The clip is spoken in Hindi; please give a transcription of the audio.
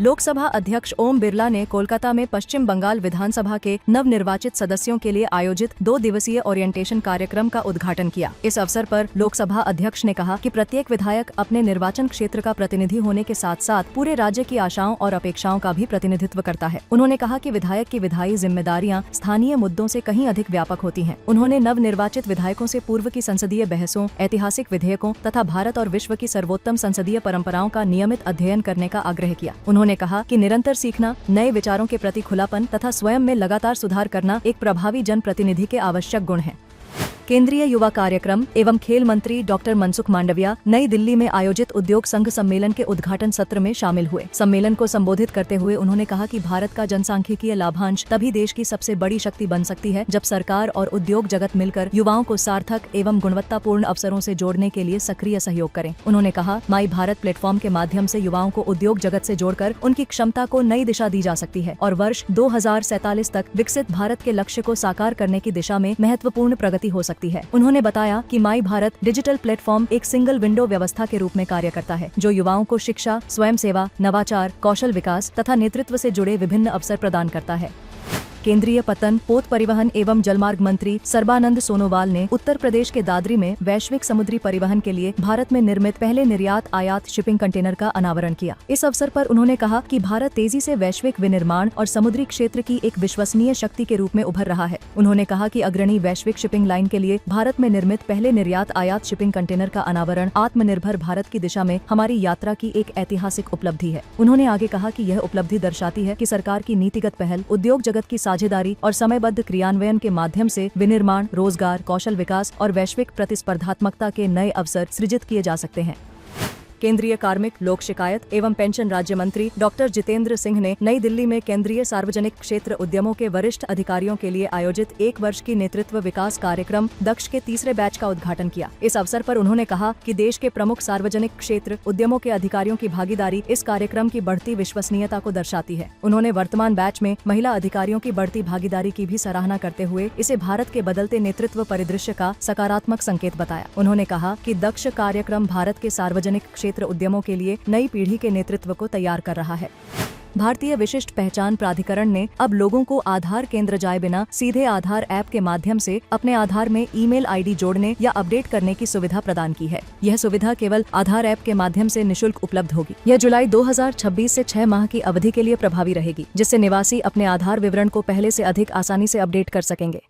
लोकसभा अध्यक्ष ओम बिरला ने कोलकाता में पश्चिम बंगाल विधानसभा के नवनिर्वाचित सदस्यों के लिए आयोजित 2 दिवसीय ओरिएंटेशन कार्यक्रम का उद्घाटन किया। इस अवसर पर लोकसभा अध्यक्ष ने कहा कि प्रत्येक विधायक अपने निर्वाचन क्षेत्र का प्रतिनिधि होने के साथ साथ पूरे राज्य की आशाओं और अपेक्षाओं का भी प्रतिनिधित्व करता है। उन्होंने कहा कि विधायक की विधायी जिम्मेदारियां स्थानीय मुद्दों से कहीं अधिक व्यापक होती हैं। उन्होंने नवनिर्वाचित विधायकों से पूर्व की संसदीय बहसों, ऐतिहासिक विधेयकों तथा भारत और विश्व की सर्वोत्तम संसदीय परंपराओं का नियमित अध्ययन करने का आग्रह किया। उन्होंने कहा कि निरंतर सीखना, नए विचारों के प्रति खुलापन तथा स्वयं में लगातार सुधार करना एक प्रभावी जनप्रतिनिधि के आवश्यक गुण हैं। केंद्रीय युवा कार्यक्रम एवं खेल मंत्री डॉक्टर मनसुख मांडविया नई दिल्ली में आयोजित उद्योग संघ सम्मेलन के उद्घाटन सत्र में शामिल हुए। सम्मेलन को संबोधित करते हुए उन्होंने कहा कि भारत का जनसांख्यिकीय लाभांश तभी देश की सबसे बड़ी शक्ति बन सकती है जब सरकार और उद्योग जगत मिलकर युवाओं को सार्थक एवं गुणवत्तापूर्ण अवसरों से जोड़ने के लिए सक्रिय सहयोग करें। उन्होंने कहा, माई भारत प्लेटफॉर्म के माध्यम से युवाओं को उद्योग जगत से जोड़कर उनकी क्षमता को नई दिशा दी जा सकती है और वर्ष 2047 तक विकसित भारत के लक्ष्य को साकार करने की दिशा में महत्वपूर्ण प्रगति हो सकती है। उन्होंने बताया कि माई भारत डिजिटल प्लेटफॉर्म एक सिंगल विंडो व्यवस्था के रूप में कार्य करता है, जो युवाओं को शिक्षा, स्वयं सेवा, नवाचार, कौशल विकास तथा नेतृत्व से जुड़े विभिन्न अवसर प्रदान करता है। केंद्रीय पतन, पोत परिवहन एवं जलमार्ग मंत्री सर्बानंद सोनोवाल ने उत्तर प्रदेश के दादरी में वैश्विक समुद्री परिवहन के लिए भारत में निर्मित पहले निर्यात आयात शिपिंग कंटेनर का अनावरण किया। इस अवसर पर उन्होंने कहा कि भारत तेजी से वैश्विक विनिर्माण और समुद्री क्षेत्र की एक विश्वसनीय शक्ति के रूप में उभर रहा है। उन्होंने कहा कि अग्रणी वैश्विक शिपिंग लाइन के लिए भारत में निर्मित पहले निर्यात आयात शिपिंग कंटेनर का अनावरण आत्मनिर्भर भारत की दिशा में हमारी यात्रा की एक ऐतिहासिक उपलब्धि है। उन्होंने आगे कहा कि यह उपलब्धि दर्शाती है कि सरकार की नीतिगत पहल, उद्योग जगत की साझेदारी और समयबद्ध क्रियान्वयन के माध्यम से विनिर्माण, रोजगार, कौशल विकास और वैश्विक प्रतिस्पर्धात्मकता के नए अवसर सृजित किए जा सकते हैं। केंद्रीय कार्मिक, लोक शिकायत एवं पेंशन राज्य मंत्री डॉक्टर जितेंद्र सिंह ने नई दिल्ली में केंद्रीय सार्वजनिक क्षेत्र उद्यमों के वरिष्ठ अधिकारियों के लिए आयोजित 1 वर्ष की नेतृत्व विकास कार्यक्रम दक्ष के 3रे बैच का उद्घाटन किया। इस अवसर पर उन्होंने कहा कि देश के प्रमुख सार्वजनिक क्षेत्र उद्यमों के अधिकारियों की भागीदारी इस कार्यक्रम की बढ़ती विश्वसनीयता को दर्शाती है। उन्होंने वर्तमान बैच में महिला अधिकारियों की बढ़ती भागीदारी की भी सराहना करते हुए इसे भारत के बदलते नेतृत्व परिदृश्य का सकारात्मक संकेत बताया। उन्होंने कहा कि दक्ष कार्यक्रम भारत के सार्वजनिक क्षेत्र उद्यमों के लिए नई पीढ़ी के नेतृत्व को तैयार कर रहा है। भारतीय विशिष्ट पहचान प्राधिकरण ने अब लोगों को आधार केंद्र जाए बिना सीधे आधार ऐप के माध्यम से अपने आधार में ईमेल आईडी जोड़ने या अपडेट करने की सुविधा प्रदान की है। यह सुविधा केवल आधार ऐप के माध्यम से निशुल्क उपलब्ध होगी। यह जुलाई 2026 से 6 माह की अवधि के लिए प्रभावी रहेगी, जिससे निवासी अपने आधार विवरण को पहले से अधिक आसानी से अपडेट कर सकेंगे।